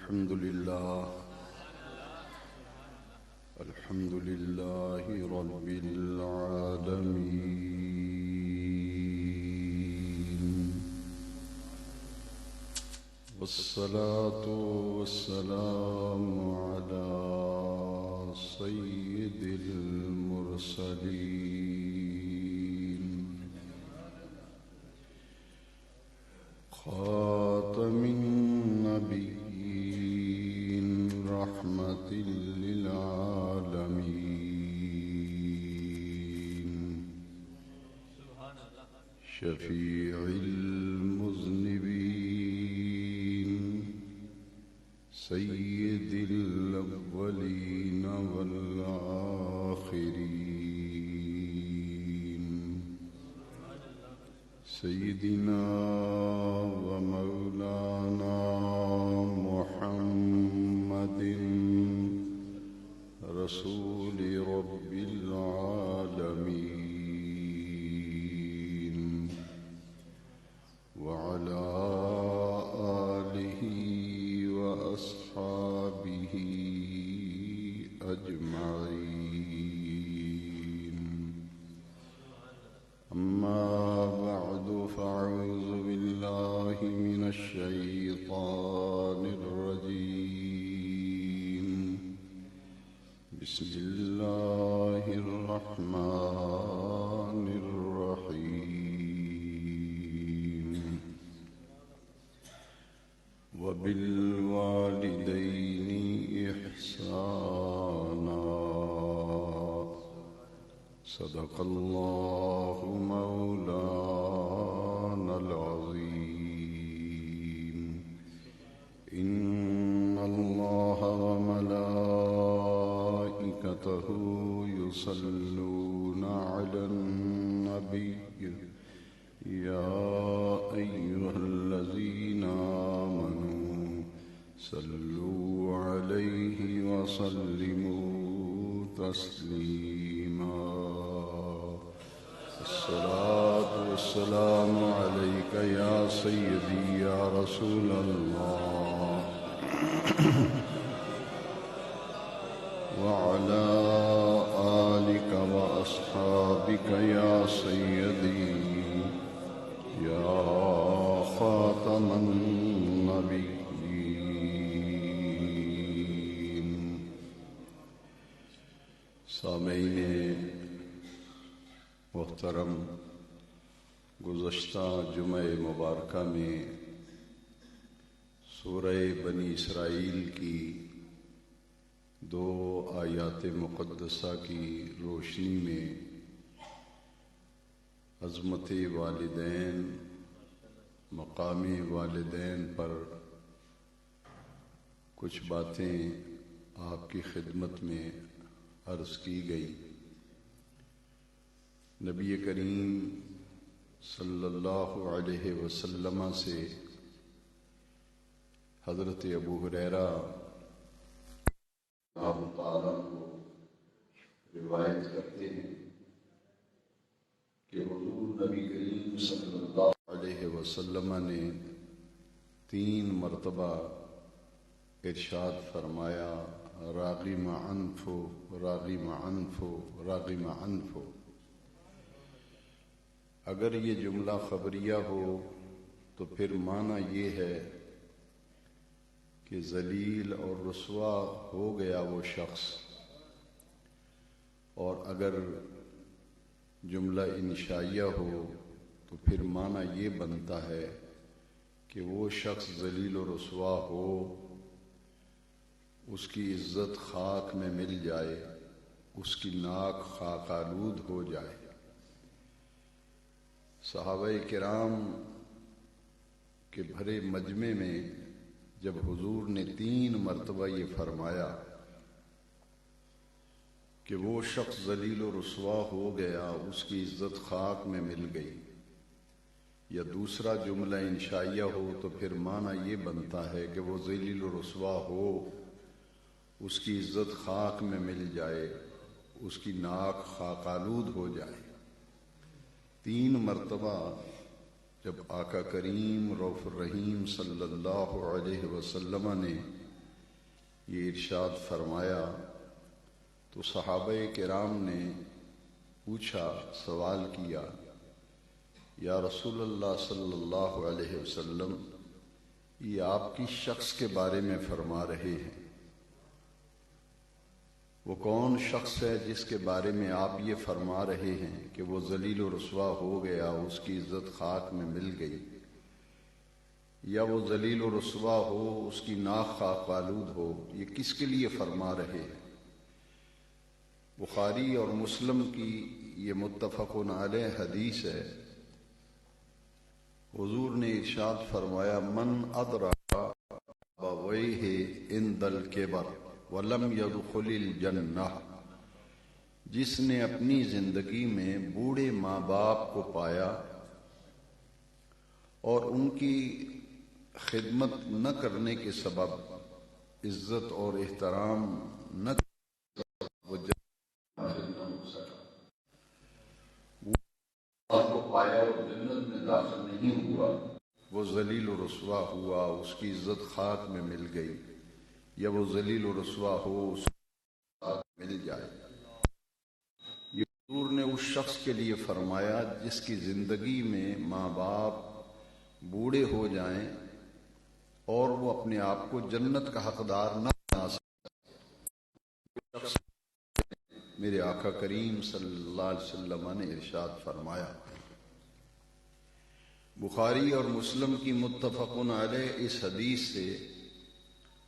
الحمد لله رب العالمين، والصلاة والسلام على سيد المرسلين خاتم النبيين رحمة للعالمين، شفيع المذنبين، سيد الأولين والآخرين، سيدنا ومولانا محمد رسول رب العالمين، وعلى آله وأصحابه أجمعين. أما بعد، فأعوذ بالله من الشيطان الرجيم. بسم الله الرحمن الرحيم. وبالوالدين إحسانا، صدق الله مولانا العظيم. إن الله وملائكته يصلون على النبي، يا أيها الذين آمنوا صلوا عليه وسلموا تسليما. الصلاة والسلام عليك يا سيدي يا رسول الله، وعلى آلك وأصحابك يا سيدي يا خاتم النبيين. سامعین محترم، گزشتہ جمعہ مبارکہ میں سورہ بنی اسرائیل کی 2 آیات مقدسہ کی روشنی میں عظمت والدین، مقام والدین پر کچھ باتیں آپ کی خدمت میں عرض کی گئی. نبی کریم صلی اللہ علیہ وسلم سے حضرت ابو ہریرہ اللہ تعالیٰ کو روایت کرتے ہیں کہ حضور نبی کریم صلی اللہ علیہ وسلم نے 3 مرتبہ ارشاد فرمایا: راغم عنفو، راغم عنفو، راغم عنفو. اگر یہ جملہ خبریہ ہو تو پھر معنی یہ ہے کہ ذلیل اور رسوا ہو گیا وہ شخص، اور اگر جملہ انشائیہ ہو تو پھر معنی یہ بنتا ہے کہ وہ شخص ذلیل و رسوا ہو، اس کی عزت خاک میں مل جائے، اس کی ناک خاک آلود ہو جائے. صحابہ کرام کے بھرے مجمع میں جب حضور نے 3 مرتبہ یہ فرمایا کہ وہ شخص ذلیل و رسوا ہو گیا، اس کی عزت خاک میں مل گئی، یا دوسرا جملہ انشائیہ ہو تو پھر معنی یہ بنتا ہے کہ وہ ذلیل و رسوا ہو، اس کی عزت خاک میں مل جائے، اس کی ناک خاک آلود ہو جائے. 3 مرتبہ جب آقا کریم رؤوف الرحیم صلی اللہ علیہ وسلم نے یہ ارشاد فرمایا تو صحابہ کرام نے پوچھا، سوال کیا، یا رسول اللہ صلی اللہ علیہ وسلم، یہ آپ کی شخص کے بارے میں فرما رہے ہیں، وہ کون شخص ہے جس کے بارے میں آپ یہ فرما رہے ہیں کہ وہ ذلیل و رسوا ہو گیا، اس کی عزت خاک میں مل گئی، یا وہ ذلیل و رسوا ہو، اس کی ناک خاک آلود ہو؟ یہ کس کے لیے فرما رہے ہیں؟ بخاری اور مسلم کی یہ متفق علیہ حدیث ہے۔ حضور نے ارشاد فرمایا، من ادرک ابویہ عند الکبر ولم يدخل الجنہ، جس نے اپنی زندگی میں بوڑھے ماں باپ کو پایا اور ان کی خدمت نہ کرنے کے سبب عزت اور احترام نہ وہ آپ کو پایا اور جنت میں داخل نہیں ہوا، وہ ذلیل و رسوا ہوا، اس کی عزت خاک میں مل گئی، یا وہ ذلیل و رسوا ہو، اس کو خاک مل جائے۔ یہ حضور نے اس شخص کے لیے فرمایا جس کی زندگی میں ماں باپ بوڑھے ہو جائیں اور وہ اپنے آپ کو جنت کا حقدار نہ بنا سکے۔ میرے آقا کریم صلی اللہ علیہ وسلم نے ارشاد فرمایا، بخاری اور مسلم کی متفق علیہ اس حدیث سے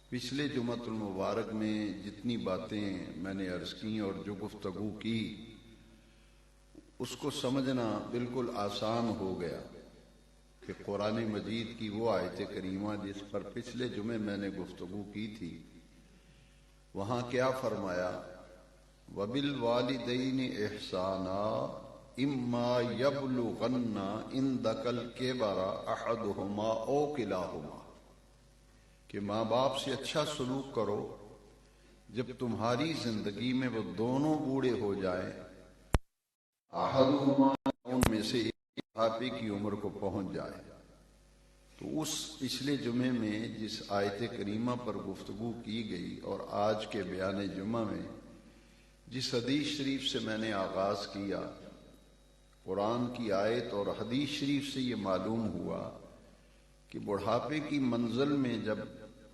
پچھلے جمعۃ المبارک میں جتنی باتیں میں نے عرض کی اور جو گفتگو کی، اس کو سمجھنا بالکل آسان ہو گیا کہ قرآن مجید کی وہ آیت کریمہ جس پر پچھلے جمعے میں نے گفتگو کی تھی، وہاں کیا فرمایا؟ وَبِالْوَالِدَيْنِ إِحْسَانًا إِمَّا يَبْلُغَنَّ عِندَكَ الْكِبَرَ أَحَدُهُمَا أَوْ كِلَاهُمَا، کہ ماں باپ سے اچھا سلوک کرو جب تمہاری زندگی میں وہ دونوں بوڑھے ہو جائیں، أَحَدُهُمَا، ان میں سے ایک بڑھاپے کی عمر کو پہنچ جائے۔ تو اس پچھلے جمعے میں جس آیت کریمہ پر گفتگو کی گئی اور آج کے بیان جمعہ میں جس حدیث شریف سے میں نے آغاز کیا، قرآن کی آیت اور حدیث شریف سے یہ معلوم ہوا کہ بڑھاپے کی منزل میں جب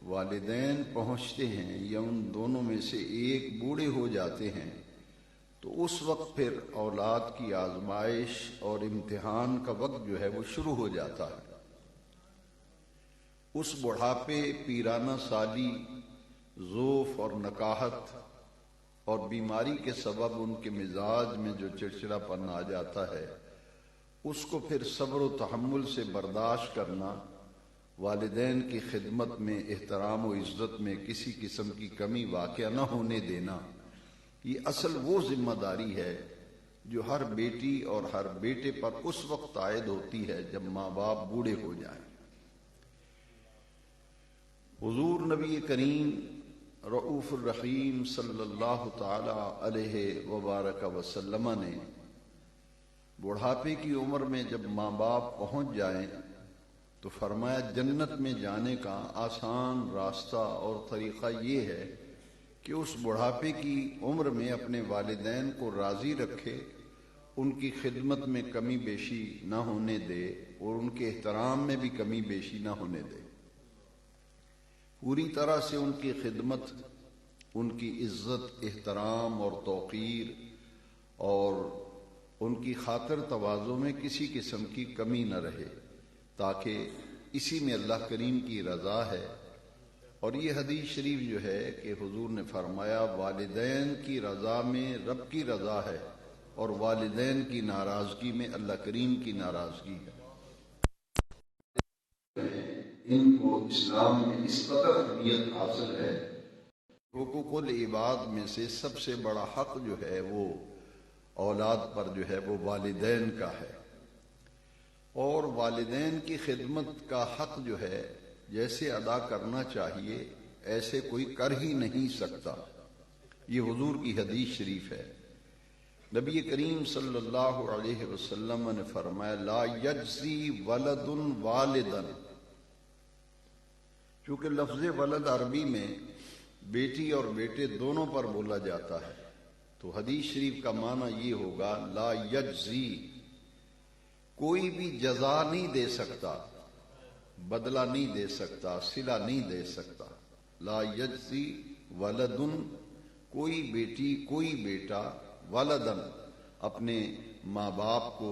والدین پہنچتے ہیں یا ان دونوں میں سے ایک بوڑھے ہو جاتے ہیں تو اس وقت پھر اولاد کی آزمائش اور امتحان کا وقت جو ہے وہ شروع ہو جاتا ہے۔ اس بڑھاپے، پیرانہ سالی، ضعف اور نکاہت اور بیماری کے سبب ان کے مزاج میں جو چڑچڑا پن آ جاتا ہے، اس کو پھر صبر و تحمل سے برداشت کرنا، والدین کی خدمت میں، احترام و عزت میں کسی قسم کی کمی واقع نہ ہونے دینا، یہ اصل وہ ذمہ داری ہے جو ہر بیٹی اور ہر بیٹے پر اس وقت عائد ہوتی ہے جب ماں باپ بوڑھے ہو جائیں۔ حضور نبی کریم رؤوف الرحیم صلی اللہ تعالی علیہ وبارک وسلم نے بڑھاپے کی عمر میں جب ماں باپ پہنچ جائیں تو فرمایا، جنت میں جانے کا آسان راستہ اور طریقہ یہ ہے کہ اس بڑھاپے کی عمر میں اپنے والدین کو راضی رکھے، ان کی خدمت میں کمی بیشی نہ ہونے دے اور ان کے احترام میں بھی کمی بیشی نہ ہونے دے، پوری طرح سے ان کی خدمت، ان کی عزت، احترام اور توقیر اور ان کی خاطر تواضع میں کسی قسم کی کمی نہ رہے، تاکہ اسی میں اللہ کریم کی رضا ہے۔ اور یہ حدیث شریف جو ہے کہ حضور نے فرمایا، والدین کی رضا میں رب کی رضا ہے اور والدین کی ناراضگی میں اللہ کریم کی ناراضگی ہے۔ ان کو اسلام میں اس قدر اہمیت حاصل ہے، حقوق العباد میں سے سب سے بڑا حق جو ہے وہ اولاد پر جو ہے وہ والدین کا ہے، اور والدین کی خدمت کا حق جو ہے جیسے ادا کرنا چاہیے ایسے کوئی کر ہی نہیں سکتا۔ یہ حضور کی حدیث شریف ہے۔ نبی کریم صلی اللہ علیہ وسلم نے فرمایا، لا یجزی ولد والدا، چونکہ لفظ ولد عربی میں بیٹی اور بیٹے دونوں پر بولا جاتا ہے، تو حدیث شریف کا معنی یہ ہوگا لا یجزی، کوئی بھی جزا نہیں دے سکتا، بدلہ نہیں دے سکتا، صلہ نہیں دے سکتا۔ لا یجزی ولدن، کوئی بیٹی کوئی بیٹا، ولدن اپنے ماں باپ کو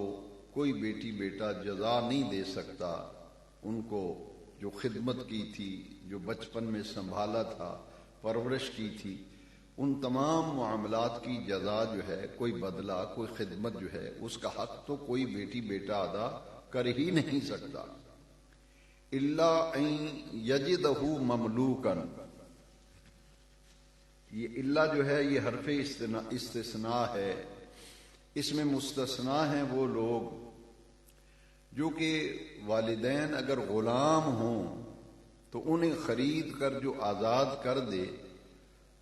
کوئی بیٹی بیٹا جزا نہیں دے سکتا، ان کو جو خدمت کی تھی، جو بچپن میں سنبھالا تھا، پرورش کی تھی، ان تمام معاملات کی جزا جو ہے، کوئی بدلہ، کوئی خدمت جو ہے، اس کا حق تو کوئی بیٹی بیٹا ادا کر ہی نہیں سکتا۔ الا ان یجدہ مملوکا، یہ الا جو ہے یہ حرف استثناء ہے، اس میں مستثنا ہیں وہ لوگ جو کہ والدین اگر غلام ہوں تو انہیں خرید کر جو آزاد کر دے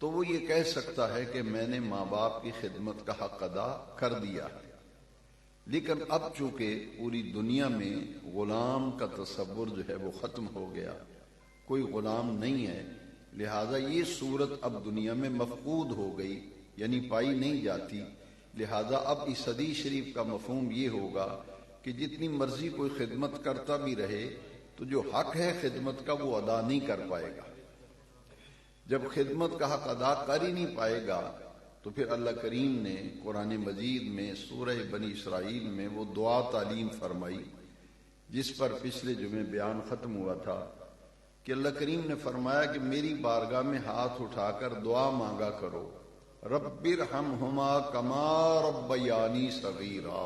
تو وہ یہ کہہ سکتا ہے کہ میں نے ماں باپ کی خدمت کا حق ادا کر دیا ہے۔ لیکن اب چونکہ پوری دنیا میں غلام کا تصور جو ہے وہ ختم ہو گیا، کوئی غلام نہیں ہے، لہذا یہ صورت اب دنیا میں مفقود ہو گئی، یعنی پائی نہیں جاتی۔ لہذا اب اس حدیث شریف کا مفہوم یہ ہوگا کہ جتنی مرضی کوئی خدمت کرتا بھی رہے تو جو حق ہے خدمت کا وہ ادا نہیں کر پائے گا۔ جب خدمت کا حق ادا کر ہی نہیں پائے گا تو پھر اللہ کریم نے قرآن مجید میں سورہ بنی اسرائیل میں وہ دعا تعلیم فرمائی، جس پر پچھلے جمعے بیان ختم ہوا تھا کہ اللہ کریم نے فرمایا کہ میری بارگاہ میں ہاتھ اٹھا کر دعا مانگا کرو، رب ارحمہما کما ربیانی صغیرا،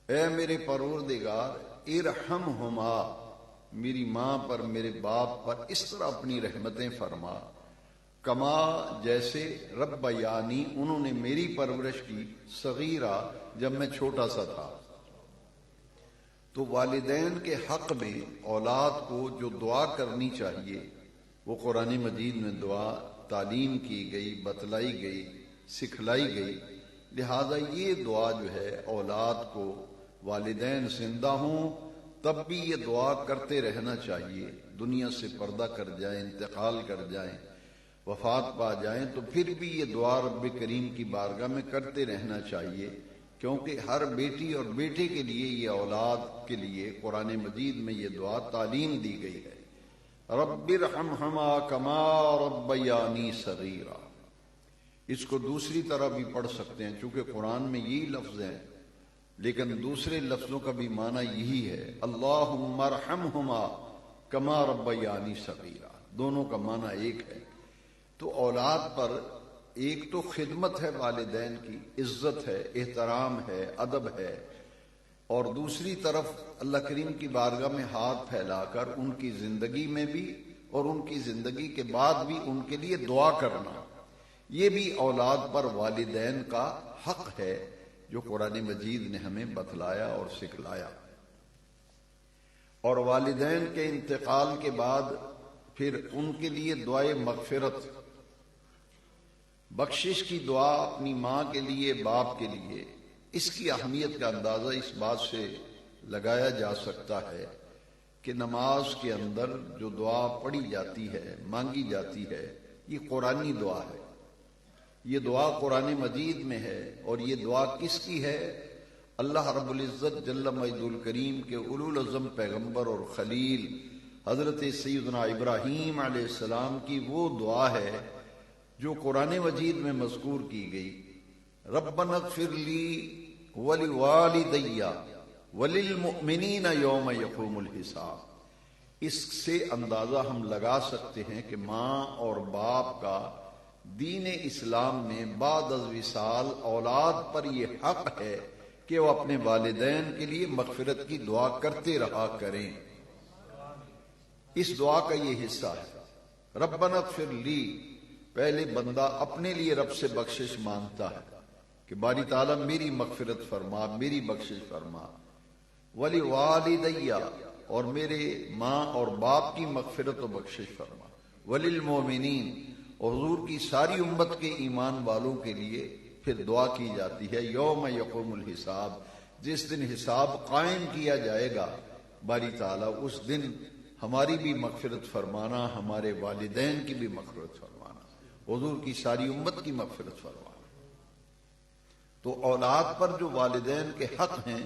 اے میرے پروردگار ارحمہما، میری ماں پر میرے باپ پر اس طرح اپنی رحمتیں فرما، کما جیسے ربیانی انہوں نے میری پرورش کی، صغیرہ جب میں چھوٹا سا تھا۔ تو والدین کے حق میں اولاد کو جو دعا کرنی چاہیے وہ قرآن مجید میں دعا تعلیم کی گئی، بتلائی گئی، سکھلائی گئی۔ لہذا یہ دعا جو ہے اولاد کو والدین زندہ ہوں تب بھی یہ دعا کرتے رہنا چاہیے، دنیا سے پردہ کر جائیں، انتقال کر جائیں، وفات پا جائیں تو پھر بھی یہ دعا رب کریم کی بارگاہ میں کرتے رہنا چاہیے، کیونکہ ہر بیٹی اور بیٹے کے لیے، یہ اولاد کے لیے قرآن مجید میں یہ دعا تعلیم دی گئی ہے، رب ارحمہما کما ربیانی صغیرا۔ اس کو دوسری طرح بھی پڑھ سکتے ہیں، چونکہ قرآن میں یہی لفظ ہیں لیکن دوسرے لفظوں کا بھی معنی یہی ہے، اللہم ارحمہما کما ربیانی صغیرا، دونوں کا معنی ایک ہے۔ تو اولاد پر ایک تو خدمت ہے والدین کی، عزت ہے، احترام ہے، ادب ہے، اور دوسری طرف اللہ کریم کی بارگاہ میں ہاتھ پھیلا کر ان کی زندگی میں بھی اور ان کی زندگی کے بعد بھی ان کے لیے دعا کرنا، یہ بھی اولاد پر والدین کا حق ہے جو قرآن مجید نے ہمیں بتلایا اور سکھلایا۔ اور والدین کے انتقال کے بعد پھر ان کے لیے دعائے مغفرت، بخشش کی دعا اپنی ماں کے لیے، باپ کے لیے، اس کی اہمیت کا اندازہ اس بات سے لگایا جا سکتا ہے کہ نماز کے اندر جو دعا پڑھی جاتی ہے، مانگی جاتی ہے، یہ قرآنی دعا ہے، یہ دعا قرآن مجید میں ہے۔ اور یہ دعا کس کی ہے؟ اللہ رب العزت جل مجد الکریم کے اولو العزم پیغمبر اور خلیل حضرت سیدنا ابراہیم علیہ السلام کی وہ دعا ہے جو قرآن مجید میں مذکور کی گئی، ربنا اغفر لی ولوالدی وللمؤمنین یوم یقوم الحساب۔ اس سے اندازہ ہم لگا سکتے ہیں کہ ماں اور باپ کا دین اسلام میں بعد از وصال اولاد پر یہ حق ہے کہ وہ اپنے والدین کے لیے مغفرت کی دعا کرتے رہا کریں۔ اس دعا کا یہ حصہ ہے، ربنا اغفر لی، پہلے بندہ اپنے لیے رب سے بخشش مانگتا ہے کہ باری تعالیٰ میری مغفرت فرما، میری بخشش فرما، ولی والدیہ، اور میرے ماں اور باپ کی مغفرت و بخشش فرما، وللمؤمنین، اور حضور کی ساری امت کے ایمان والوں کے لیے پھر دعا کی جاتی ہے یوم یقوم الحساب، جس دن حساب قائم کیا جائے گا، باری تعالیٰ اس دن ہماری بھی مغفرت فرمانا، ہمارے والدین کی بھی مغفرت فرمانا، حضور کی ساری امت کی مغفرت فرمانا۔ تو اولاد پر جو والدین کے حق ہیں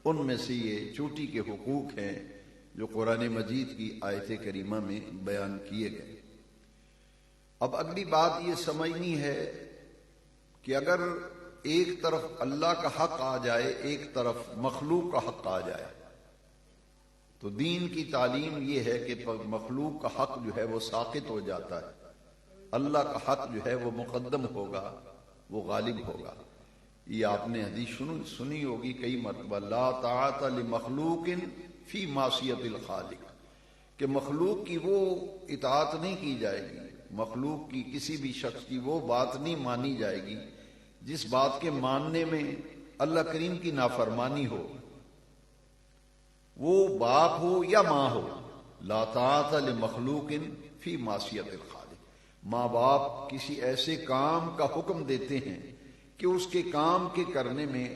ان میں سے یہ چوٹی کے حقوق ہیں جو قرآن مجید کی آیت کریمہ میں بیان کیے گئے۔ اب اگلی بات یہ سمجھنی ہے کہ اگر ایک طرف اللہ کا حق آ جائے، ایک طرف مخلوق کا حق آ جائے، تو دین کی تعلیم یہ ہے کہ مخلوق کا حق جو ہے وہ ساقط ہو جاتا ہے، اللہ کا حق جو ہے وہ مقدم ہوگا، وہ غالب ہوگا۔ یہ آپ نے حدیث سنی ہوگی کئی مرتبہ، لا طاعت لمخلوق فی معصیت الخالق، کہ مخلوق کی وہ اطاعت نہیں کی جائے گی، مخلوق کی کسی بھی شخص کی وہ بات نہیں مانی جائے گی جس بات کے ماننے میں اللہ کریم کی نافرمانی ہو، وہ باپ ہو یا ماں ہو۔ لا طاعت لمخلوق فی معصیت الخالق، ماں باپ کسی ایسے کام کا حکم دیتے ہیں کہ اس کے کام کے کرنے میں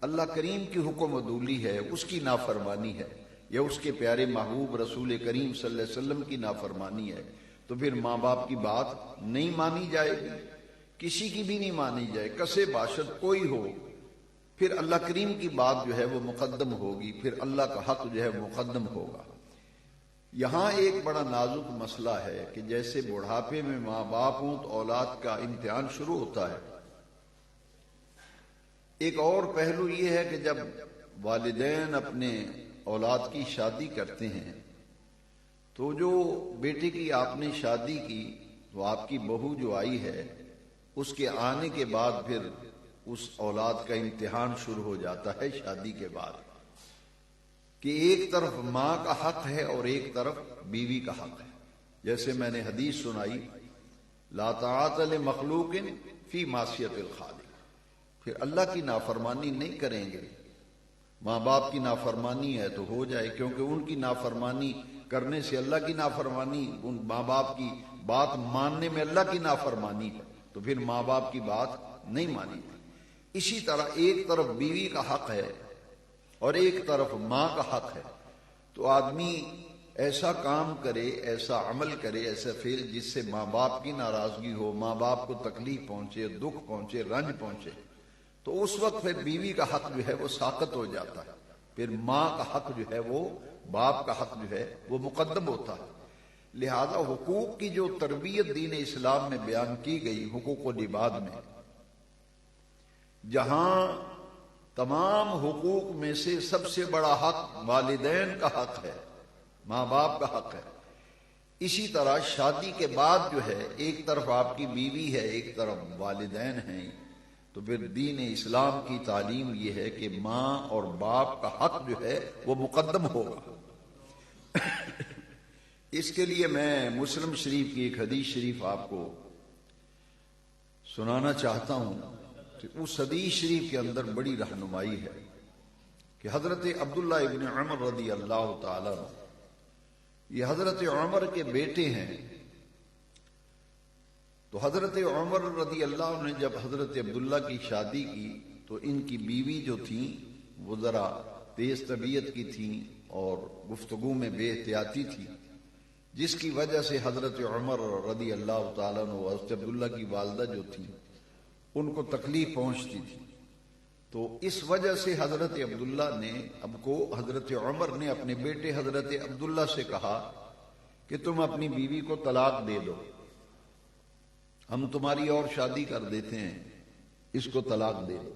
اللہ کریم کی حکم عدولی ہے، اس کی نافرمانی ہے، یا اس کے پیارے محبوب رسول کریم صلی اللہ علیہ وسلم کی نافرمانی ہے، تو پھر ماں باپ کی بات نہیں مانی جائے گی، کسی کی بھی نہیں مانی جائے، کسے باشد کوئی ہو، پھر اللہ کریم کی بات جو ہے وہ مقدم ہوگی، پھر اللہ کا حق جو ہے مقدم ہوگا۔ یہاں ایک بڑا نازک مسئلہ ہے کہ جیسے بڑھاپے میں ماں باپ ہوں تو اولاد کا امتحان شروع ہوتا ہے، ایک اور پہلو یہ ہے کہ جب والدین اپنے اولاد کی شادی کرتے ہیں تو جو بیٹے کی آپ نے شادی کی تو آپ کی بہو جو آئی ہے اس کے آنے کے بعد پھر اس اولاد کا امتحان شروع ہو جاتا ہے شادی کے بعد، کہ ایک طرف ماں کا حق ہے اور ایک طرف بیوی کا حق ہے۔ جیسے میں نے حدیث سنائی، لا طاعت لمخلوق فی معصیت الخالق، پھر اللہ کی نافرمانی نہیں کریں گے، ماں باپ کی نافرمانی ہے تو ہو جائے، کیونکہ ان کی نافرمانی کرنے سے اللہ کی نافرمانی، ان ماں باپ کی بات ماننے میں اللہ کی نافرمانی ہے، تو پھر ماں باپ کی بات نہیں مانی جائے۔ اسی طرح ایک طرف بیوی کا حق ہے اور ایک طرف ماں کا حق ہے، تو آدمی ایسا کام کرے، ایسا عمل کرے، ایسا فعل جس سے ماں باپ کی ناراضگی ہو، ماں باپ کو تکلیف پہنچے، دکھ پہنچے، رنج پہنچے، تو اس وقت پھر بیوی کا حق جو ہے وہ ساقط ہو جاتا ہے، پھر ماں کا حق جو ہے وہ، باپ کا حق جو ہے وہ مقدم ہوتا ہے۔ لہذا حقوق کی جو تربیت دین اسلام میں بیان کی گئی، حقوق العباد میں، جہاں تمام حقوق میں سے سب سے بڑا حق والدین کا حق ہے، ماں باپ کا حق ہے، اسی طرح شادی کے بعد جو ہے ایک طرف آپ کی بیوی ہے، ایک طرف والدین ہیں، تو پھر دین اسلام کی تعلیم یہ ہے کہ ماں اور باپ کا حق جو ہے وہ مقدم ہوگا۔ اس کے لیے میں مسلم شریف کی ایک حدیث شریف آپ کو سنانا چاہتا ہوں کہ اس حدیث شریف کے اندر بڑی رہنمائی ہے کہ حضرت عبداللہ ابن عمر رضی اللہ تعالی عنہ، یہ حضرت عمر کے بیٹے ہیں، تو حضرت عمر رضی اللہ عنہ نے جب حضرت عبداللہ کی شادی کی تو ان کی بیوی جو تھیں وہ ذرا تیز طبیعت کی تھیں اور گفتگو میں بے احتیاطی تھی، جس کی وجہ سے حضرت عمر رضی اللہ تعالیٰ عنہ حضرت عبداللہ کی والدہ جو تھیں ان کو تکلیف پہنچتی تھی، تو اس وجہ سے حضرت عبداللہ نے حضرت عمر نے اپنے بیٹے حضرت عبداللہ سے کہا کہ تم اپنی بیوی کو طلاق دے دو، ہم تمہاری اور شادی کر دیتے ہیں، اس کو طلاق دے دو۔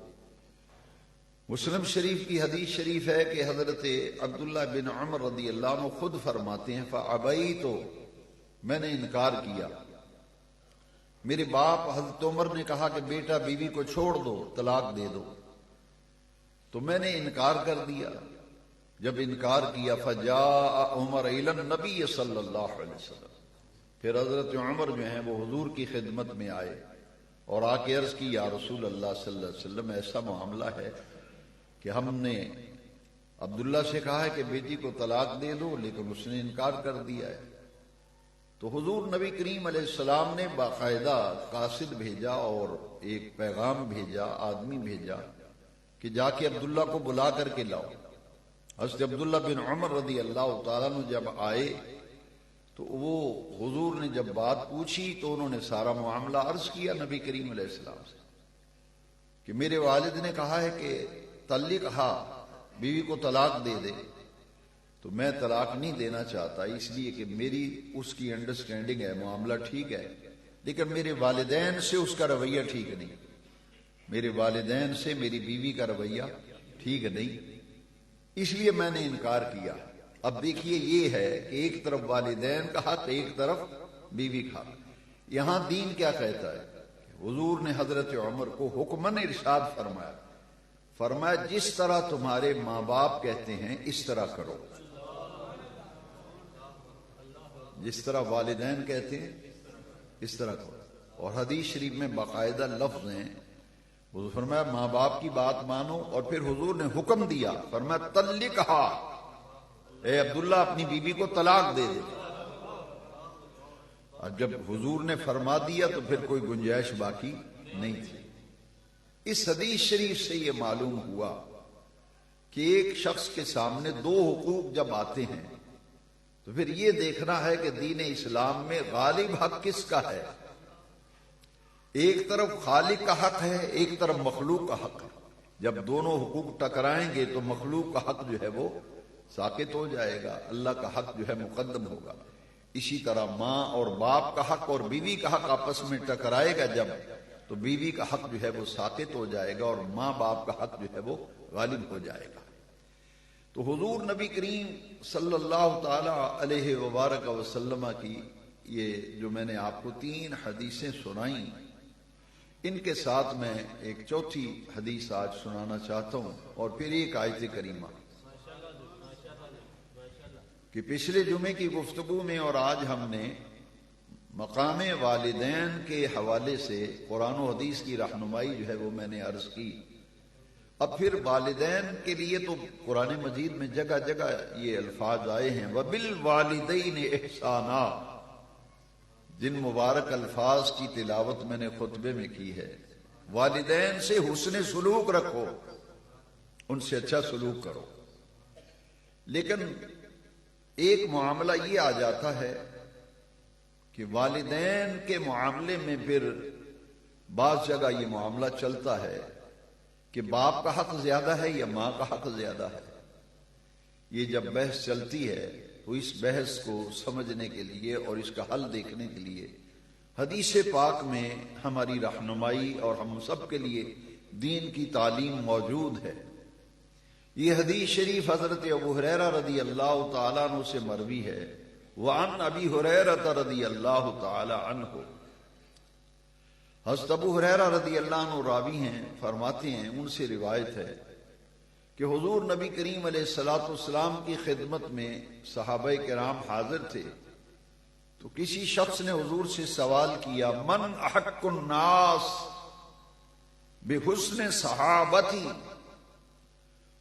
مسلم شریف کی حدیث شریف ہے کہ حضرت عبداللہ بن عمر رضی اللہ عنہ خود فرماتے ہیں فَأَبَيْتُ، میں نے انکار کیا، میرے باپ حضرت عمر نے کہا کہ بیٹا بیوی کو چھوڑ دو، طلاق دے دو، تو میں نے انکار کر دیا۔ جب انکار کیا فَجَاءَ عُمَرَ إِلَى النَّبِيِّ صلی اللہ علیہ وسلم، پھر حضرت عمر جو ہیں وہ حضور کی خدمت میں آئے اور آ کے عرض کی، یا رسول اللہ صلی اللہ علیہ وسلم ایسا معاملہ ہے کہ ہم نے عبداللہ سے کہا ہے کہ بیٹی کو طلاق دے دو لیکن اس نے انکار کر دیا ہے۔ تو حضور نبی کریم علیہ السلام نے باقاعدہ قاصد بھیجا اور ایک پیغام بھیجا، آدمی بھیجا کہ جا کے عبداللہ کو بلا کر کے لاؤ۔ حضرت عبداللہ بن عمر رضی اللہ تعالیٰ عنہ جب آئے تو وہ حضور نے جب بات پوچھی تو انہوں نے سارا معاملہ عرض کیا نبی کریم علیہ السلام سے کہ میرے والد نے کہا ہے کہ طلق ہا، بیوی کو طلاق دے دے، تو میں طلاق نہیں دینا چاہتا، اس لیے کہ میری اس کی انڈرسٹینڈنگ ہے، معاملہ ٹھیک ہے، لیکن میرے والدین سے اس کا رویہ ٹھیک نہیں، میرے والدین سے میری بیوی کا رویہ ٹھیک نہیں، اس لیے میں نے انکار کیا۔ اب دیکھیے یہ ہے کہ ایک طرف والدین کا حق، ایک طرف بیوی کا حق۔ یہاں دین کیا کہتا ہے؟ حضور نے حضرت عمر کو حکماً ارشاد فرمایا جس طرح تمہارے ماں باپ کہتے ہیں اس طرح کرو، جس طرح والدین کہتے ہیں اس طرح کرو۔ اور حدیث شریف میں باقاعدہ لفظ ہیں، حضور فرمایا ماں باپ کی بات مانو، اور پھر حضور نے حکم دیا، فرمایا طلقھا، اے عبداللہ اپنی بیوی کو طلاق دے دے۔ اور جب حضور نے فرما دیا تو پھر کوئی گنجائش باقی نہیں تھی۔ اس حدیث شریف سے یہ معلوم ہوا کہ ایک شخص کے سامنے دو حقوق جب آتے ہیں تو پھر یہ دیکھنا ہے کہ دین اسلام میں غالب حق کس کا ہے۔ ایک طرف خالق کا حق ہے، ایک طرف مخلوق کا حق ہے۔ جب دونوں حقوق ٹکرائیں گے تو مخلوق کا حق جو ہے وہ ساقط ہو جائے گا، اللہ کا حق جو ہے مقدم ہوگا۔ اسی طرح ماں اور باپ کا حق اور بیوی کا حق آپس میں ٹکرائے گا جب، تو بیوی کا حق جو ہے وہ ساقط ہو جائے گا اور ماں باپ کا حق جو ہے وہ غالب ہو جائے گا۔ تو حضور نبی کریم صلی اللہ تعالی علیہ وبارک وسلم کی یہ جو میں نے آپ کو 3 حدیثیں سنائیں، ان کے ساتھ میں ایک چوتھی حدیث آج سنانا چاہتا ہوں، اور پھر ایک آیت کریمہ کہ پچھلے جمعے کی گفتگو میں اور آج ہم نے مقام والدین کے حوالے سے قرآن و حدیث کی رہنمائی جو ہے وہ میں نے عرض کی۔ اب پھر والدین کے لیے تو قرآن مجید میں جگہ جگہ یہ الفاظ آئے ہیں، وَبِالْوَالِدَيْنِ احسانا، جن مبارک الفاظ کی تلاوت میں نے خطبے میں کی ہے۔ والدین سے حسن سلوک رکھو، ان سے اچھا سلوک کرو۔ لیکن ایک معاملہ یہ آ جاتا ہے کہ والدین کے معاملے میں پھر بعض جگہ یہ معاملہ چلتا ہے کہ باپ کا حق زیادہ ہے یا ماں کا حق زیادہ ہے۔ یہ جب بحث چلتی ہے تو اس بحث کو سمجھنے کے لیے اور اس کا حل دیکھنے کے لیے حدیث پاک میں ہماری رہنمائی اور ہم سب کے لیے دین کی تعلیم موجود ہے۔ یہ حدیث شریف حضرت ابو ہریرہ رضی اللہ تعالیٰ عنہ سے مروی ہے، وعن ابی ہریرہ رضی اللہ تعالیٰ عنہ۔ حضرت ابو ہریرہ رضی اللہ عنہ راوی ہیں، فرماتے ہیں ان سے روایت ہے کہ حضور نبی کریم علیہ الصلوۃ والسلام کی خدمت میں صحابہ کرام حاضر تھے، تو کسی شخص نے حضور سے سوال کیا، من احق الناس بحسن صحابتی،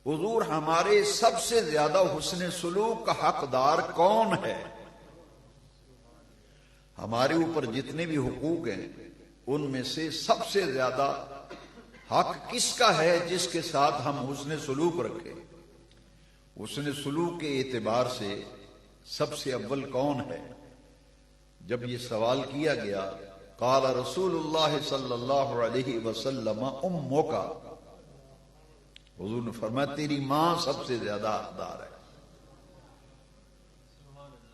حضور ہمارے سب سے زیادہ حسن سلوک کا حقدار کون ہے؟ ہمارے اوپر جتنے بھی حقوق ہیں ان میں سے سب سے زیادہ حق کس کا ہے جس کے ساتھ ہم حسن سلوک رکھیں؟ حسن سلوک کے اعتبار سے سب سے اول کون ہے؟ جب یہ سوال کیا گیا، قال رسول اللہ صلی اللہ علیہ وسلم امک، حضور نے فرمایا تیری ماں سب سے زیادہ حقدار ہے۔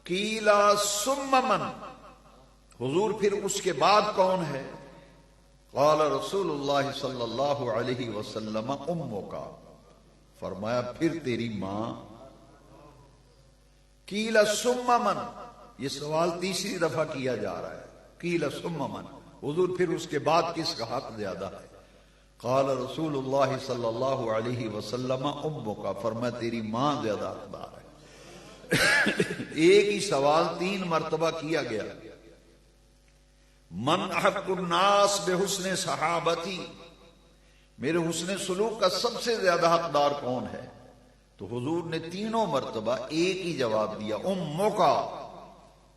قیلا ثم من، حضور پھر اس کے بعد کون ہے؟ قال رسول اللہ صلی اللہ علیہ وسلم امک، فرمایا پھر تیری ماں۔ قیل ثم من، یہ سوال تیسری دفعہ کیا جا رہا ہے، قیل ثم من، حضور پھر اس کے بعد کس کا حق زیادہ ہے؟ قال رسول اللہ صلی اللہ علیہ وسلم امک، فرمایا تیری ماں زیادہ حقدار ہے۔ ایک ہی سوال 3 مرتبہ کیا گیا، من احق الناس بحسن صحابتی، میرے حسن سلوک کا سب سے زیادہ حقدار کون ہے؟ تو حضور نے 3 مرتبہ ایک ہی جواب دیا، امک،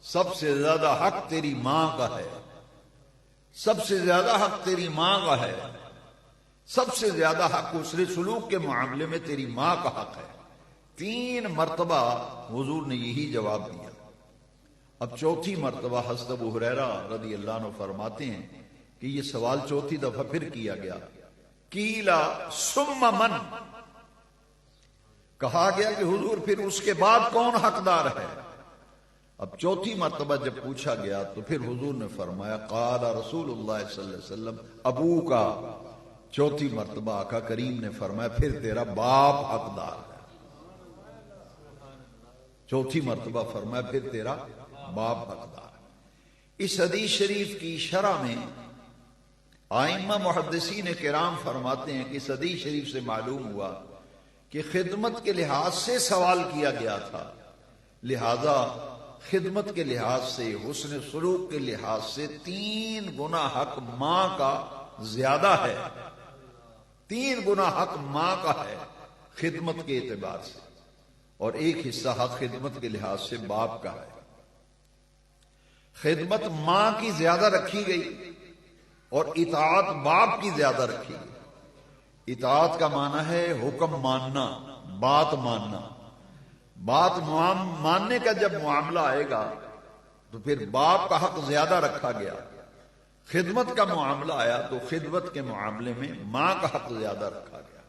سب سے زیادہ حق تیری ماں کا ہے، سب سے زیادہ حق تیری ماں کا ہے، سب سے زیادہ حق حسن سلوک کے معاملے میں تیری ماں کا حق ہے۔ 3 مرتبہ حضور نے یہی جواب دیا. اب چوتھی مرتبہ حضرت ابو ہریرہ رضی اللہ عنہ فرماتے ہیں کہ یہ سوال چوتھی دفعہ پھر کیا گیا. قیلا ثم من، کہا گیا کہ حضور پھر اس کے بعد کون حقدار ہے. اب چوتھی مرتبہ جب پوچھا گیا تو پھر حضور نے فرمایا قال رسول اللہ صلی اللہ علیہ وسلم ابو کا. چوتھی مرتبہ آقا کریم نے فرمایا پھر تیرا باپ حقدار ہے. چوتھی مرتبہ فرمایا پھر تیرا باپ حقدار. اس حدیث شریف کی شرح میں ائمہ محدثین کرام فرماتے ہیں کہ اس حدیث شریف سے معلوم ہوا کہ خدمت کے لحاظ سے سوال کیا گیا تھا، لہذا خدمت کے لحاظ سے، حسن سلوک کے لحاظ سے 3 گنا حق ماں کا زیادہ ہے. 3 گنا حق ماں کا ہے خدمت کے اعتبار سے، اور 1 حصہ حق خدمت کے لحاظ سے باپ کا ہے. خدمت ماں کی زیادہ رکھی گئی اور اطاعت باپ کی زیادہ رکھی گئی. اطاعت کا معنی ہے حکم ماننا، بات ماننا. بات ماننے کا جب معاملہ آئے گا تو پھر باپ کا حق زیادہ رکھا گیا. خدمت کا معاملہ آیا تو خدمت کے معاملے میں ماں کا حق زیادہ رکھا گیا.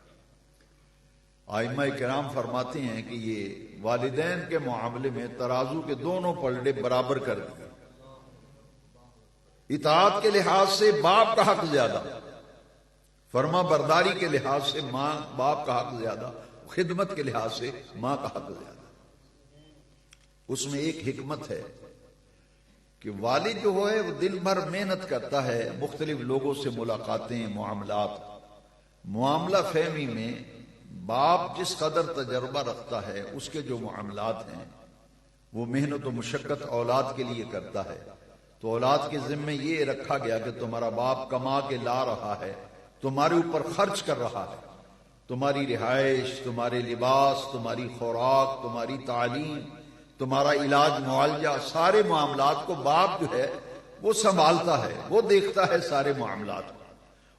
ائمہ کرام فرماتے ہیں کہ یہ والدین کے معاملے میں ترازو کے دونوں پلڑے برابر کر دیے. اطاعت کے لحاظ سے باپ کا حق زیادہ، فرما برداری کے لحاظ سے باپ کا حق زیادہ، خدمت کے لحاظ سے ماں کا حق زیادہ. اس میں ایک حکمت ہے کہ والد جو ہے وہ دن بھر محنت کرتا ہے، مختلف لوگوں سے ملاقاتیں، معاملہ فہمی میں باپ جس قدر تجربہ رکھتا ہے اس کے جو معاملات ہیں وہ محنت و مشقت اولاد کے لیے کرتا ہے. تو اولاد کے ذمے یہ رکھا گیا کہ تمہارا باپ کما کے لا رہا ہے، تمہارے اوپر خرچ کر رہا ہے، تمہاری رہائش، تمہارے لباس، تمہاری خوراک، تمہاری تعلیم، تمہارا علاج معالجہ، سارے معاملات کو باپ جو ہے وہ سنبھالتا ہے، وہ دیکھتا ہے سارے معاملات کو.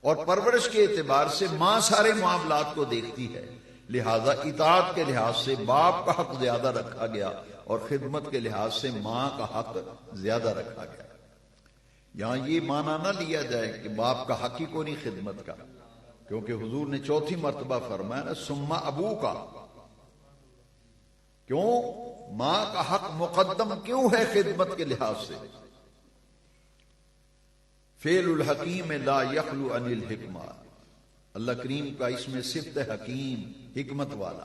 اور پرورش کے اعتبار سے ماں سارے معاملات کو دیکھتی ہے. لہذا اطاعت کے لحاظ سے باپ کا حق زیادہ رکھا گیا اور خدمت کے لحاظ سے ماں کا حق زیادہ رکھا گیا. یہاں یہ معنی نہ لیا جائے کہ باپ کا حق ہی کو نہیں خدمت کا، کیونکہ حضور نے چوتھی مرتبہ فرمایا نا ثم ابو کا. کیوں؟ ماں کا حق مقدم کیوں ہے خدمت کے لحاظ سے؟ فعل الحکیم لا یخلو عن الحکمہ. اللہ کریم کا اس میں صفت حکیم، حکمت والا،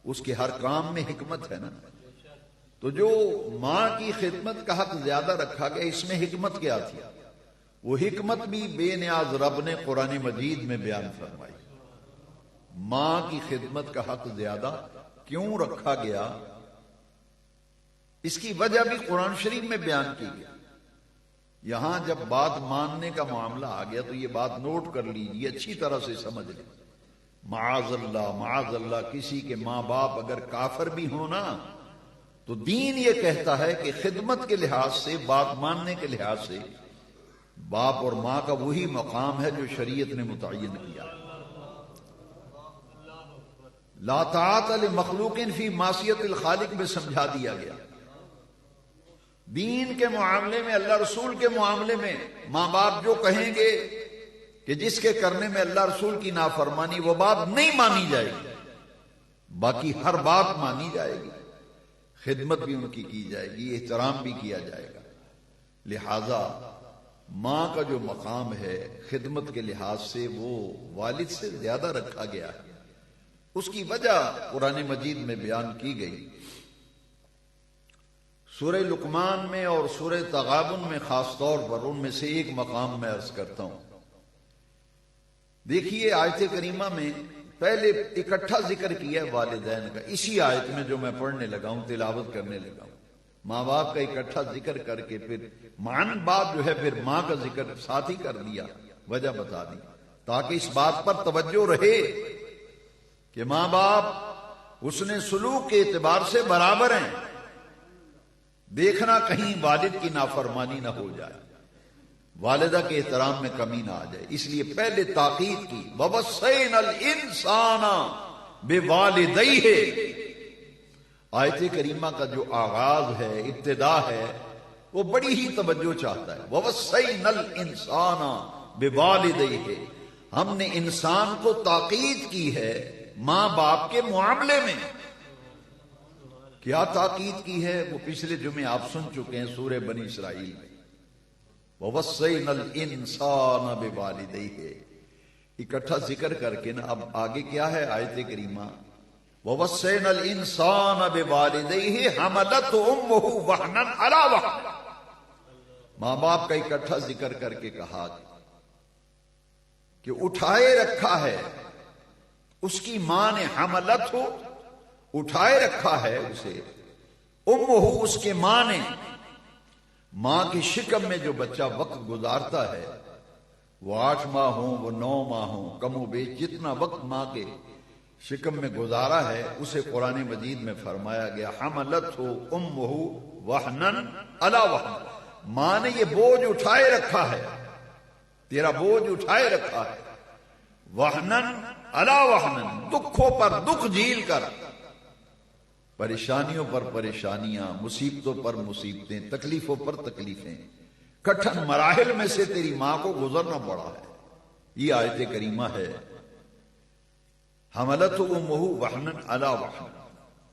اس کے ہر کام میں حکمت ہے نا. تو جو ماں کی خدمت کا حق زیادہ رکھا گیا، اس میں حکمت کیا تھی؟ وہ حکمت بھی بے نیاز رب نے قرآن مجید میں بیان فرمائی. ماں کی خدمت کا حق زیادہ کیوں رکھا گیا، اس کی وجہ بھی قرآن شریف میں بیان کی گئی. یہاں جب بات ماننے کا معاملہ آ گیا تو یہ بات نوٹ کر لیجیے، اچھی طرح سے سمجھ لیں. معاذ اللہ کسی کے ماں باپ اگر کافر بھی ہونا تو دین یہ کہتا ہے کہ خدمت کے لحاظ سے، بات ماننے کے لحاظ سے باپ اور ماں کا وہی مقام ہے جو شریعت نے متعین کیا. لا طاعت لمخلوق فی معصیت الخالق میں سمجھا دیا گیا. دین کے معاملے میں، اللہ رسول کے معاملے میں ماں باپ جو کہیں گے کہ جس کے کرنے میں اللہ رسول کی نافرمانی، وہ بات نہیں مانی جائے گی. باقی ہر بات مانی جائے گی، خدمت بھی ان کی جائے گی، احترام بھی کیا جائے گا. لہذا ماں کا جو مقام ہے خدمت کے لحاظ سے وہ والد سے زیادہ رکھا گیا ہے. اس کی وجہ قرآن مجید میں بیان کی گئی. سورہ لقمان میں اور سورہ تغابن میں خاص طور پر ان میں سے ایک مقام میں عرض کرتا ہوں. دیکھیے آیت کریمہ میں پہلے اکٹھا ذکر کیا ہے والدین کا. اسی آیت میں جو میں پڑھنے لگا ہوں، تلاوت کرنے لگا ہوں، ماں باپ کا اکٹھا ذکر کر کے پھر معن باپ جو ہے پھر ماں کا ذکر ساتھ ہی کر دیا. وجہ بتا دی تاکہ اس بات پر توجہ رہے کہ ماں باپ حسن سلوک کے اعتبار سے برابر ہیں. دیکھنا کہیں والد کی نافرمانی نہ ہو جائے، والدہ کے احترام میں کمی نہ آ جائے. اس لیے پہلے تاکید کی وَوَصَّيْنَا الْإِنسَانَ بِوَالِدَيْهِ. آیت کریمہ کا جو آغاز ہے، ابتدا ہے، وہ بڑی ہی توجہ چاہتا ہے۔ وَوَصَّيْنَا الْإِنسَانَ بِوَالِدَيْهِ، ہم نے انسان کو تاکید کی ہے ماں باپ کے معاملے میں۔ کیا تاکید کی ہے وہ پچھلے جمعے آپ سن چکے ہیں سورہ بنی اسرائیل میں۔ وَوَصَّيْنَا الْإِنسَانَ بِوَالِدَيْهِ، اکٹھا ذکر کر کے نا اب آگے کیا ہے آیت کریمہ؟ وَوَصَّيْنَا الْإِنسَانَ بِوَالِدَيْهِ حَمَلَتْهُ أُمُّهُ وَهْنًا عَلَىٰ وَهْنٍ، ماں باپ کا اکٹھا ذکر کر کے کہا کہ اٹھائے رکھا ہے اس کی ماں نے، حملتہ اٹھائے رکھا ہے اسے، امہ اس کے ماں نے، ماں کی شکم میں جو بچہ وقت گزارتا ہے، وہ 8 ماہ ہوں وہ 9 ماہ ہوں، کم و بیش جتنا وقت ماں کے شکم میں گزارا ہے اسے قرآن مجید میں فرمایا گیا حملتہ امہ وہنن علی وہن، ماں نے یہ بوجھ اٹھائے رکھا ہے، تیرا بوجھ اٹھائے رکھا ہے، وہنن علی وہنن، دکھوں پر دکھ جھیل کر، پریشانیوں پر پریشانیاں، مصیبتوں پر مصیبتیں، تکلیفوں پر تکلیفیں، کٹھن مراحل میں سے تیری ماں کو گزرنا پڑا ہے۔ یہ آیت کریمہ ہے حملتہ امہ وہنن علی وہن،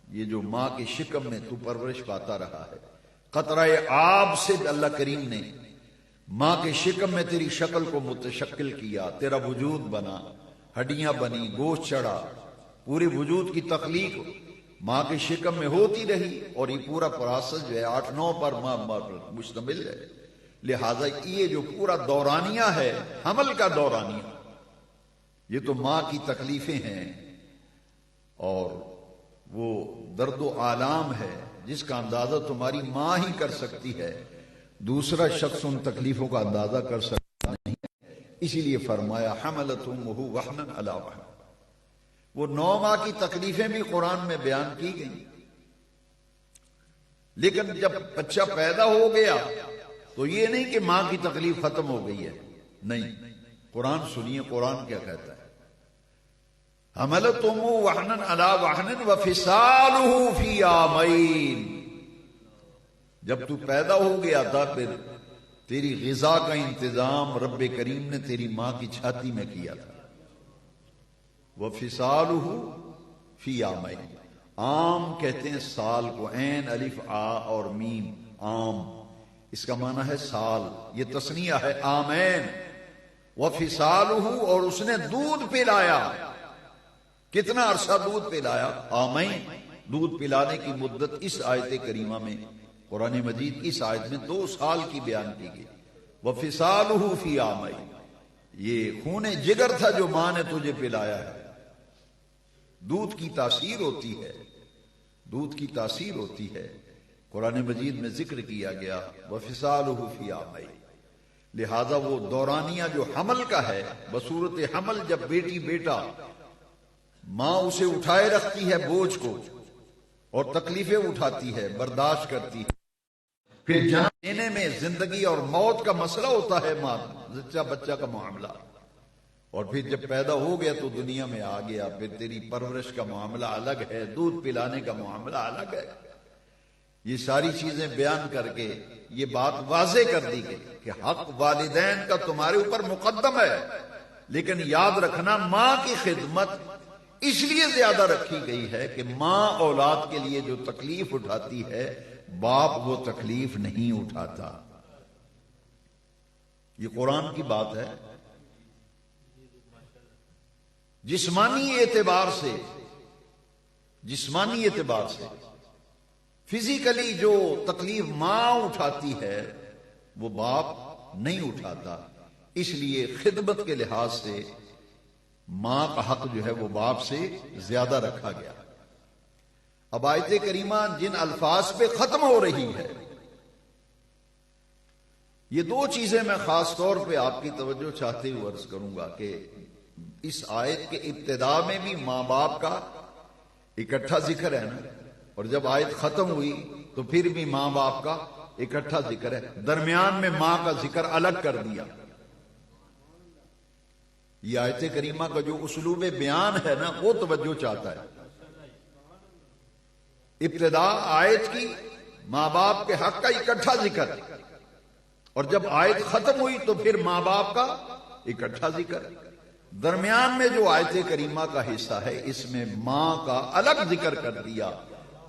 یہ جو ماں کی شکم میں تو پرورش پاتا رہا ہے، قطرہ آب سے اللہ کریم نے ماں کے شکم میں تیری شکل کو متشکل کیا، تیرا وجود بنا، ہڈیاں بنی، گوشت چڑھا، پورے وجود کی تخلیق ماں کے شکم میں ہوتی رہی، اور یہ پورا پروسیس جو ہے 8-9 پر ماں مشتمل ہے۔ لہذا یہ جو پورا دورانیہ ہے، حمل کا دورانیہ، یہ تو ماں کی تکلیفیں ہیں اور وہ درد و آلام ہے جس کا اندازہ تمہاری ماں ہی کر سکتی ہے، دوسرا شخص ان تکلیفوں کا اندازہ کر سکتا نہیں، اسی لیے فرمایا حملتہ امہ وہنن علی وہن۔ وہ 9 ماہ کی تکلیفیں بھی قرآن میں بیان کی گئیں، لیکن جب بچہ پیدا ہو گیا تو یہ نہیں کہ ماں کی تکلیف ختم ہو گئی ہے، نہیں، قرآن سنیے قرآن کیا کہتا ہے، حملتہ امہ وہنن علی وہن وفصالہ فی عامین، جب تو پیدا ہو گیا تھا پھر تیری غذا کا انتظام رب کریم نے تیری ماں کی چھاتی میں کیا تھا۔ وفصالہ فی عامین، عام کہتے ہیں سال کو، عین الف آ اور میم، عام، اس کا معنی ہے سال، یہ تثنیہ ہے عامین۔ وفصالہ، اور اس نے دودھ پلایا، کتنا عرصہ دودھ پلایا؟ عامین، دودھ پلانے کی مدت اس آیت کریمہ میں، قرآن مجید اس آیت میں 2 سال کی بیان کی گئی۔ وفصالہ فی عامین، یہ خون جگر تھا جو ماں نے تجھے پلایا ہے۔ دودھ کی تاثیر ہوتی ہے، دودھ کی تاثیر ہوتی ہے، قرآن مجید میں ذکر کیا گیا وفصالہ فی عامین۔ لہذا وہ دورانیہ جو حمل کا ہے، بصورت حمل جب بیٹی بیٹا، ماں اسے اٹھائے رکھتی ہے بوجھ کو اور تکلیفیں اٹھاتی ہے، برداشت کرتی ہے، پھر جنم دینے میں زندگی اور موت کا مسئلہ ہوتا ہے ماں بچہ کا معاملہ، اور پھر جب پیدا ہو گیا تو دنیا میں آ گیا، پھر تیری پرورش کا معاملہ الگ ہے، دودھ پلانے کا معاملہ الگ ہے۔ یہ ساری چیزیں بیان کر کے یہ بات واضح کر دی گئی کہ حق والدین کا تمہارے اوپر مقدم ہے، لیکن یاد رکھنا ماں کی خدمت اس لیے زیادہ رکھی گئی ہے کہ ماں اولاد کے لیے جو تکلیف اٹھاتی ہے، باپ وہ تکلیف نہیں اٹھاتا۔ یہ قرآن کی بات ہے۔ جسمانی اعتبار سے فزیکلی جو تکلیف ماں اٹھاتی ہے وہ باپ نہیں اٹھاتا، اس لیے خدمت کے لحاظ سے ماں کا حق جو ہے وہ باپ سے زیادہ رکھا گیا۔ اب آیت کریمہ جن الفاظ پہ ختم ہو رہی ہے، یہ 2 چیزیں میں خاص طور پہ آپ کی توجہ چاہتے ہوئے عرض کروں گا کہ اس آیت کے ابتدا میں بھی ماں باپ کا اکٹھا ذکر ہے نا، اور جب آیت ختم ہوئی تو پھر بھی ماں باپ کا اکٹھا ذکر ہے، درمیان میں ماں کا ذکر الگ کر دیا۔ یہ آیت کریمہ کا جو اسلوب بیان ہے نا، وہ توجہ چاہتا ہے۔ ابتدا آیت کی ماں باپ کے حق کا اکٹھا ذکر، اور جب آیت ختم ہوئی تو پھر ماں باپ کا اکٹھا ذکر۔ درمیان میں جو آیت کریمہ کا حصہ ہے اس میں ماں کا الگ ذکر کر دیا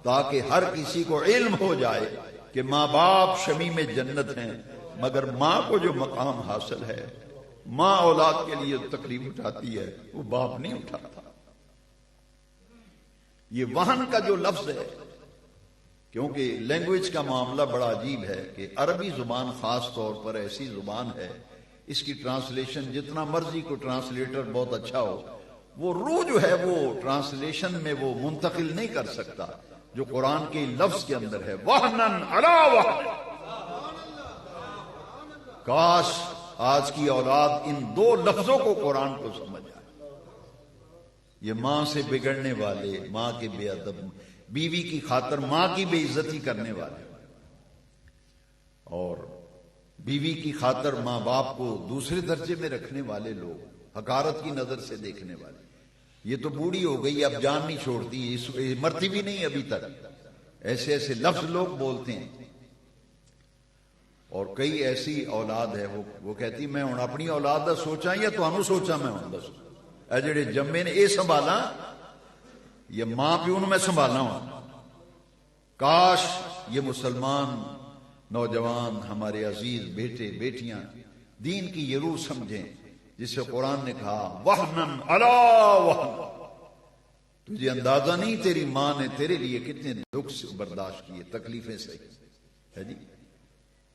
تاکہ ہر کسی کو علم ہو جائے کہ ماں باپ شمیم جنت ہیں، مگر ماں کو جو مقام حاصل ہے، ماں اولاد کے لیے تکلیف اٹھاتی ہے، وہ باپ نہیں اٹھاتا۔ یہ وہن کا جو لفظ ہے، کیونکہ لینگویج کا معاملہ بڑا عجیب ہے کہ عربی زبان خاص طور پر ایسی زبان ہے، اس کی ٹرانسلیشن جتنا مرضی کو ٹرانسلیٹر بہت اچھا ہو، وہ روح جو ہے وہ ٹرانسلیشن میں وہ منتقل نہیں کر سکتا جو قرآن کے لفظ کے اندر ہے، وہنن علی وہن۔ کاش آج کی اولاد ان دو لفظوں کو قرآن کو سمجھ آئے۔ یہ ماں سے بگڑنے والے، ماں کے بے ادب، بیوی کی خاطر ماں کی بے عزتی کرنے والے، اور بیوی کی خاطر ماں باپ کو دوسرے درجے میں رکھنے والے لوگ، حقارت کی نظر سے دیکھنے والے، یہ تو بوڑھی ہو گئی اب جان نہیں چھوڑتی، مرتی بھی نہیں ابھی تک، ایسے ایسے لفظ لوگ بولتے ہیں۔ اور کئی ایسی اولاد ہے وہ کہتی میں ہوں اپنی اولاد دا سوچا یا تو سوچا میں ہوں، بس اے جڑے جمے نے اے سنبھالا یا ماں پیو میں سنبھالنا ہوں۔ کاش یہ مسلمان نوجوان، ہمارے عزیز بیٹے بیٹیاں دین کی یہ روح سمجھیں جسے قرآن نے کہا وہنن علی وہن۔ تجھے اندازہ نہیں تیری ماں نے تیرے لیے کتنے دکھ سے برداشت کیے، تکلیفیں سہی ہے جی۔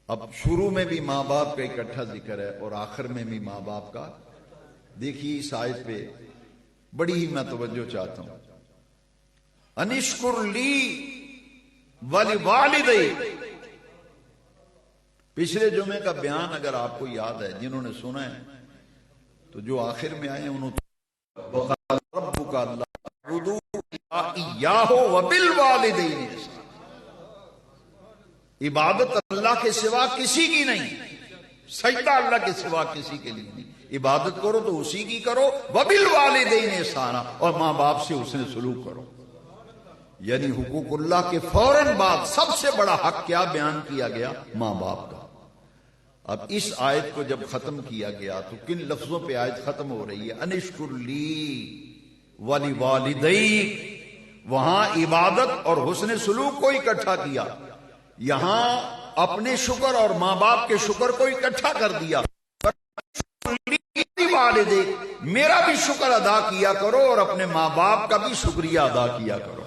اب شروع میں بھی ماں باپ کا اکٹھا ذکر ہے اور آخر میں بھی ماں باپ کا۔ دیکھیے اس آیت پہ بڑی ہی میں توجہ چاہتا ہوں، انشکر لی ولوالدی۔ پچھلے جمعے کا بیان اگر آپ کو یاد ہے، جنہوں نے سنا ہے تو جو آخر میں آئے انہوں وَقَالَ رَبُّكَ أَلَّا تَعْبُدُوا إِلَّا إِيَّاهُ وَبِالْوَالِدَيْنِ إِحْسَانًا۔ عبادت اللہ کے سوا کسی کی نہیں، سجدہ اللہ کے سوا کسی کے لیے نہیں، عبادت کرو تو اسی کی کرو، وَبِالْوَالِدَيْنِ إِحْسَانًا، اور ماں باپ سے حسن سلوک کرو۔ یعنی حقوق اللہ کے فوراً بعد سب سے بڑا حق کیا بیان کیا گیا؟ ماں باپ کا۔ اب اس آیت کو جب ختم کیا گیا تو کن لفظوں پہ آیت ختم ہو رہی ہے؟ انشکر لی ولیوالدیک۔ وہاں عبادت اور حسن سلوک کو اکٹھا کیا، یہاں اپنے شکر اور ماں باپ کے شکر کو اکٹھا کر دیا۔ میرا بھی شکر ادا کیا کرو اور اپنے ماں باپ کا بھی شکریہ ادا کیا کرو۔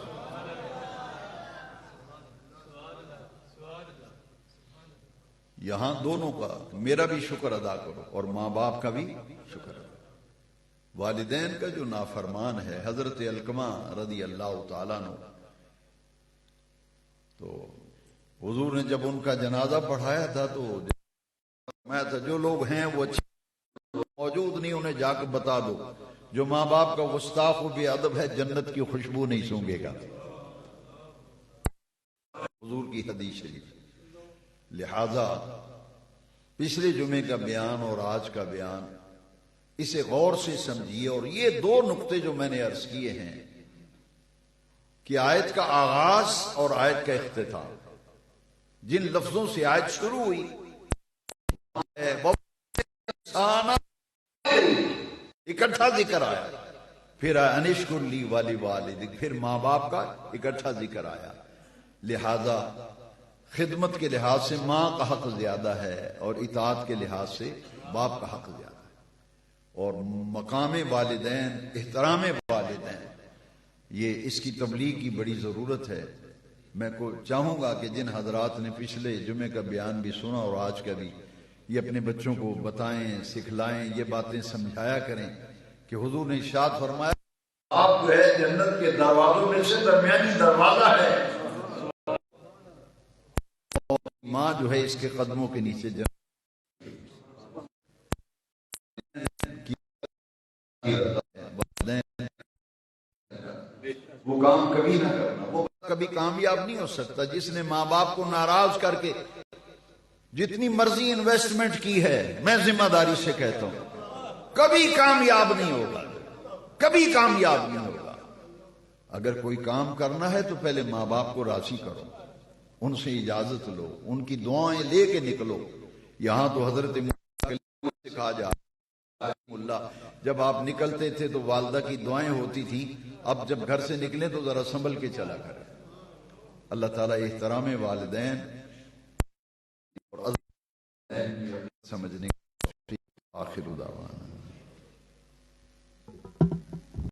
یہاں دونوں کا، میرا بھی شکر ادا کرو اور ماں باپ کا بھی شکر ادا کرو۔ والدین کا جو نافرمان ہے، حضرت علقمہ رضی اللہ تعالیٰ عنہ، تو حضور نے جب ان کا جنازہ پڑھایا تھا تو میں تھا جو لوگ ہیں وہ اچھے موجود نہیں، انہیں جا کے بتا دو جو ماں باپ کا گستاخ و بے ادب ہے جنت کی خوشبو نہیں سونگے گا، حضور کی حدیث شریف۔ لہذا پچھلے جمعے کا بیان اور آج کا بیان اسے غور سے سمجھیے، اور یہ دو نقطے جو میں نے عرض کیے ہیں کہ آیت کا آغاز اور آیت کا اختتام، جن لفظوں سے آیت شروع ہوئی اکٹھا ذکر آیا، پھر انشکر لی ولیوالدیک، پھر ماں باپ کا اکٹھا ذکر آیا۔ لہذا خدمت کے لحاظ سے ماں کا حق زیادہ ہے اور اطاعت کے لحاظ سے باپ کا حق زیادہ ہے، اور مقام والدین، احترام والدین، یہ اس کی تبلیغ کی بڑی ضرورت ہے۔ میں کو چاہوں گا کہ جن حضرات نے پچھلے جمعے کا بیان بھی سنا اور آج کا بھی، یہ اپنے بچوں کو بتائیں، سکھلائیں، یہ باتیں سمجھایا کریں کہ حضور نے ارشاد فرمایا آپ جو ہے جنت کے دروازوں میں سے درمیانی دروازہ ہے، ماں جو ہے اس کے قدموں کے نیچے وہ کام کبھی نہ کرنا، وہ کبھی کامیاب نہیں ہو سکتا۔ جس نے ماں باپ کو ناراض کر کے جتنی مرضی انویسٹمنٹ کی ہے، میں ذمہ داری سے کہتا ہوں کبھی کامیاب نہیں ہوگا، کبھی کامیاب نہیں ہوگا۔ اگر کوئی کام کرنا ہے تو پہلے ماں باپ کو راضی کرو، ان سے اجازت لو، ان کی دعائیں لے کے نکلو۔ یہاں تو حضرت سکھا جا اللہ، جب آپ نکلتے تھے تو والدہ کی دعائیں ہوتی تھیں، اب جب گھر سے نکلیں تو ذرا سنبھل کے چلا کریں۔ اللہ تعالیٰ احترام والدین اور سمجھنے آخر دعوانا